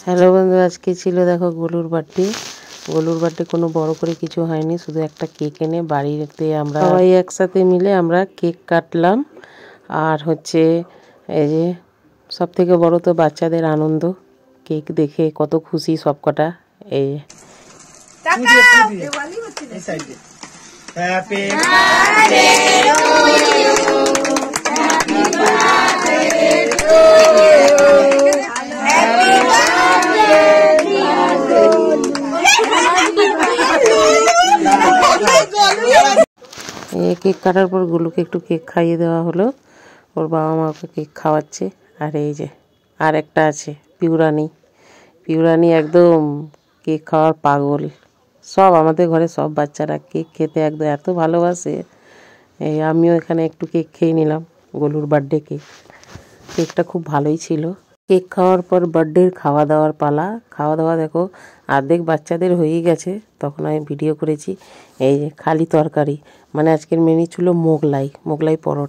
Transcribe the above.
Hello বন্ধু, আজকে ছিল দেখো গোলুর বার্থডে। গোলুর বার্থডে কোনো বড় করে কিছু হয়নি, শুধু একটা কেক এনে বাড়িতে আমরা সবাই একসাথে মিলে আমরা কেক কাটলাম। আর হচ্ছে এই যে সব থেকে বড় তো বাচ্চাদের আনন্দ, কেক দেখে কত খুশি সব কটা। এই happy birthday to you, happy birthday to you, happy birthday cake কাটার পর গুলুকে একটু কেক খাইয়ে দেওয়া হলো। ওর বাবা মা ওকে কেক খাওয়াচ্ছে। আর এই যে আর একটা আছে পিউরানি। পিউরানি একদম কেক খাওয়ার পাগল। সব আমাদের ঘরে সব বাচ্চারা কেক খেতে একদম এত ভালোবাসে। এই আমিও এখানে একটু কেক খেয়ে নিলাম, গোলুর বার্থডে কেক। কেকটা খুব ভালোই ছিল। কেক খাওয়ার পর বার্থডের খাওয়া দাওয়ার পালা। খাওয়া দাওয়া দেখো অর্ধেক বাচ্চাদের হয়েই গেছে, তখন আমি ভিডিও করেছি। এই যে খালি তরকারি, মানে আজকের মেনু ছিল মোগলাই পরোটা।